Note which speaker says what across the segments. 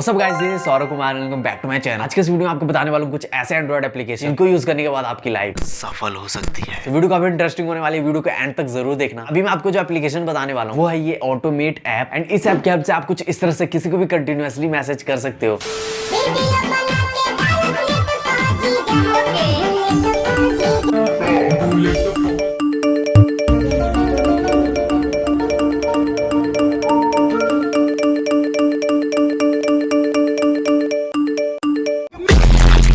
Speaker 1: सब guys, this is Saurabh Kumar, welcome back to my channel. आज के इस वीडियो में आपको बताने वाला हूं कुछ ऐसे एंड्रॉइड एप्लीकेशन इनको यूज करने के बाद आपकी लाइफ सफल हो सकती है। तो वीडियो काफी इंटरेस्टिंग होने वाली है, वीडियो को एंड तक जरूर देखना। अभी मैं आपको जो एप्लीकेशन बताने वाला हूं वो है ये ऑटोमेट ऐप। एंड इस ऐप की हेल्प से आप कुछ इस तरह से किसी को भी कंटिन्यूअसली मैसेज कर सकते हो।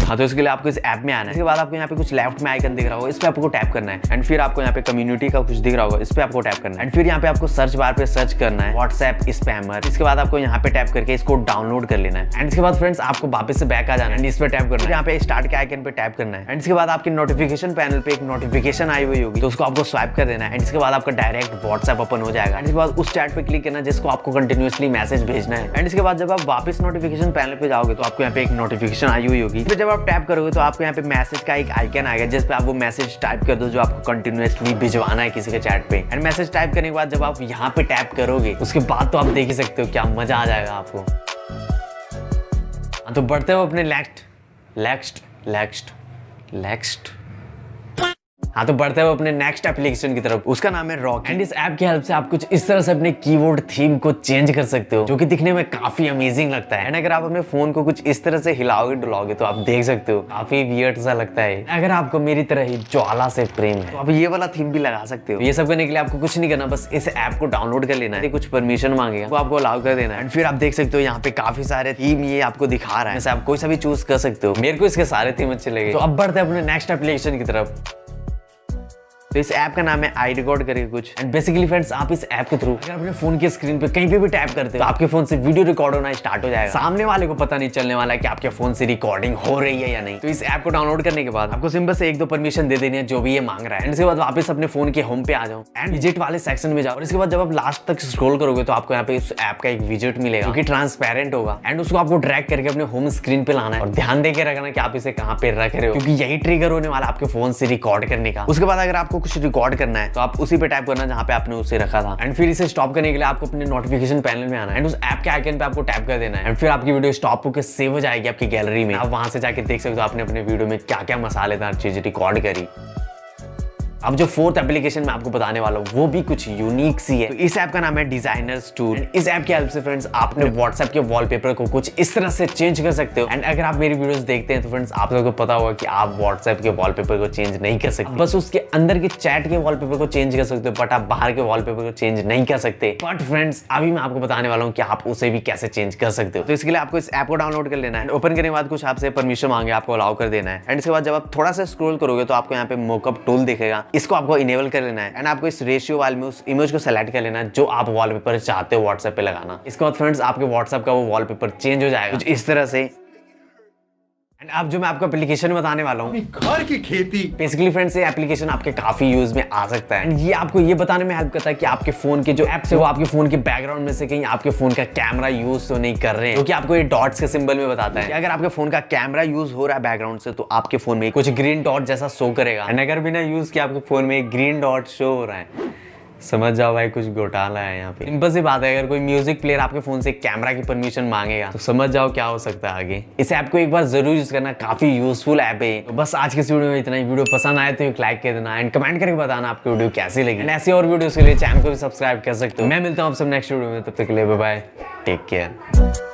Speaker 1: हाँ, तो इसके लिए आपको इस ऐप में आना है। इसके बाद आपको यहाँ पे कुछ लेफ्ट में आइकन दिख रहा होगा, इस पे आपको टैप करना है। एंड फिर आपको यहाँ पे कम्युनिटी का कुछ दिख रहा होगा, इस पे आपको टैप करना है। एंड फिर यहाँ पे आपको सर्च बार पे सर्च करना है व्हाट्सएप स्पैमर। इसके बाद आपको यहाँ पे टैप करके इसको डाउनलोड कर लेना है। एंड इसके बाद फ्रेंड्स आपको वापस से बैक आ जाना है एंड इस पे टैप करना है। यहाँ पे स्टार्ट के आइकन पे टैप करना है। एंड इसके बाद आपकी नोटिफिकेशन पैनल पे एक नोटिफिकेशन आई हुई होगी, तो उसको आपको स्वाइप कर देना है। एंड इसके बाद आपका डायरेक्ट व्हाट्सएप ओपन हो जाएगा। एंड इसके बाद उस चैट पे क्लिक करना है जिसको आपको कंटिन्यूअसली मैसेज भेजना है। एंड इसके बाद जब आप वापस नोटिफिकेशन पैनल पे जाओगे तो आपको यहाँ पे एक नोटिफिकेशन आई हुई होगी। फिर जब आप टैप करोगे तो आपको यहाँ पे मैसेज का एक आइकन आएगा जिस पे आप वो मैसेज टाइप कर दो जो आपको कंटिन्यूअसली भिजवाना है किसी के चैट पे। एंड मैसेज टाइप करने के बाद जब आप यहाँ पे टैप करोगे उसके बाद तो आप देख ही सकते हो क्या मजा आ जाएगा आपको। तो बढ़ते हो अपने हाँ, तो बढ़ते हुए अपने नेक्स्ट एप्लीकेशन की तरफ। उसका नाम है रॉक। एंड इस ऐप की हेल्प से आप कुछ इस तरह से अपने कीबोर्ड थीम को चेंज कर सकते हो जो कि दिखने में काफी अमेजिंग लगता है। एंड अगर आप अपने फोन को कुछ इस तरह से हिलाओगे डुलाओगे तो आप देख सकते हो काफी वियर्ड सा लगता है। अगर आपको मेरी तरह ही ज्वाला से प्रेम है तो आप ये वाला थीम भी लगा सकते हो। ये सब करने के लिए आपको कुछ नहीं करना, बस इस ऐप को डाउनलोड कर लेना है। कुछ परमिशन मांगेगा वो आपको अलाउ कर देना है। एंड फिर आप देख सकते हो यहाँ पे काफी सारे थीम ये आपको दिखा रहा है, जैसे आप कोई सा भी चूज कर सकते हो। मेरे को इसके सारे थीम अच्छे लगे। तो अब बढ़ते हैं अपने नेक्स्ट एप्लीकेशन की तरफ। तो इस ऐप का नाम है आई रिकॉर्ड करके कुछ। एंड बेसिकली फ्रेंड्स आप इस ऐप के थ्रू अगर अपने फोन की स्क्रीन पे कहीं पे भी टैप करते हो तो आपके फोन से वीडियो रिकॉर्ड होना स्टार्ट हो जाएगा। सामने वाले को पता नहीं चलने वाला है कि आपके फोन से रिकॉर्डिंग हो रही है या नहीं। तो इस ऐप को डाउनलोड करने के बाद आपको सिंपल से एक दो परमिशन दे देनी है जो भी ये मांग रहा है। इसके बाद वापस अपने फोन के होम पे आ जाओ एंड विजिट वाले सेक्शन में जाओ। और इसके बाद जब आप लास्ट तक स्क्रॉल करोगे तो आपको यहाँ पे इस ऐप का एक विजिट मिलेगा जो कि ट्रांसपेरेंट होगा। एंड उसको आपको ड्रैग करके अपने होम स्क्रीन पे लाना है और ध्यान देके रखना कि आप इसे कहाँ पे रख रहे हो, क्योंकि यही ट्रिगर होने वाला आपके फोन से रिकॉर्ड करने का। उसके बाद अगर आपको कुछ रिकॉर्ड करना है तो आप उसी पे टैप करना जहां पे आपने उसे रखा था। एंड फिर इसे स्टॉप करने के लिए आपको अपने नोटिफिकेशन पैनल में आना है एंड उस ऐप के आइकन पे आपको टैप कर देना है। एंड फिर आपकी वीडियो स्टॉप होकर सेव हो जाएगी आपकी गैलरी में। आप वहां से जाके देख सकते हो आपने अपने वीडियो में क्या क्या मसालेदार चीज रिकॉर्ड करी। अब जो फोर्थ एप्लीकेशन मैं आपको बताने वाला हूँ वो भी कुछ यूनिक सी है। तो इस ऐप का नाम है डिजाइनर्स टूल। इस ऐप की हेल्प से फ्रेंड्स आप अपने व्हाट्सएप के वॉलपेपर को कुछ इस तरह से चेंज कर सकते हो। एंड अगर आप मेरी वीडियोस देखते हैं तो फ्रेंड्स आप लोगों को पता होगा कि आप व्हाट्सएप के वॉलपेपर को चेंज नहीं कर सकते, बस उसके अंदर के चैट के वॉलपेपर को चेंज कर सकते हो, बट आप बाहर के वॉलपेपर को चेंज नहीं कर सकते। बट फ्रेंड्स अभी मैं आपको बताने वाला हूँ कि आप उसे भी कैसे चेंज कर सकते हो। तो इसके लिए आपको इस ऐप को डाउनलोड कर लेना है। ओपन करने के बाद कुछ आपसे परमिशन मांगे, आपको अलाउ कर देना है। एंड इसके बाद जब आप थोड़ा सा स्क्रॉल करोगे तो आपको यहाँ पे मोकअप टूल दिखेगा, इसको आपको इनेबल कर लेना है। एंड आपको इस रेशियो वाले में उस इमेज को सेलेक्ट कर लेना है जो आप वॉलपेपर चाहते हो व्हाट्सएप पे लगाना। इसके बाद फ्रेंड्स आपके व्हाट्सएप का वो वॉलपेपर चेंज हो जाएगा कुछ इस तरह से। एंड अब जो मैं आपको एप्लीकेशन बताने वाला हूँ
Speaker 2: घर की खेती,
Speaker 1: बेसिकली फ्रेंड्स ये एप्लीकेशन आपके काफी यूज में आ सकता है। एंड ये आपको ये बताने में हेल्प करता है कि आपके फोन के जो एप्स है वो आपके फोन के बैकग्राउंड में से कहीं आपके फोन का कैमरा यूज तो नहीं कर रहे हैं, क्योंकि आपको ये डॉट्स के सिंबल में बताता है कि अगर आपके फोन का कैमरा यूज हो रहा है बैकग्राउंड से तो आपके फोन में कुछ ग्रीन डॉट जैसा शो करेगा। एंड अगर बिना यूज किए आपके फोन में एक ग्रीन डॉट शो हो रहा है, समझ जाओ भाई कुछ घोटाला है यहाँ पे। सिंपल सी बात है, अगर कोई म्यूजिक प्लेयर आपके फोन से कैमरा की परमिशन मांगेगा तो समझ जाओ क्या हो सकता है आगे। इस ऐप को एक बार जरूर यूज करना, काफी यूजफुल ऐप है। तो बस आज के इस वीडियो में इतना ही। वीडियो पसंद आए तो एक लाइक कर देना एंड कमेंट करके बताना आपकी वीडियो कैसी लगी। एंड ऐसी और वीडियोस के लिए चैनल को भी सब्सक्राइब कर सकते हो। मैं मिलता हूँ आप सब नेक्स्ट वीडियो में, तब तक के लिए बाय बाय, टेक केयर।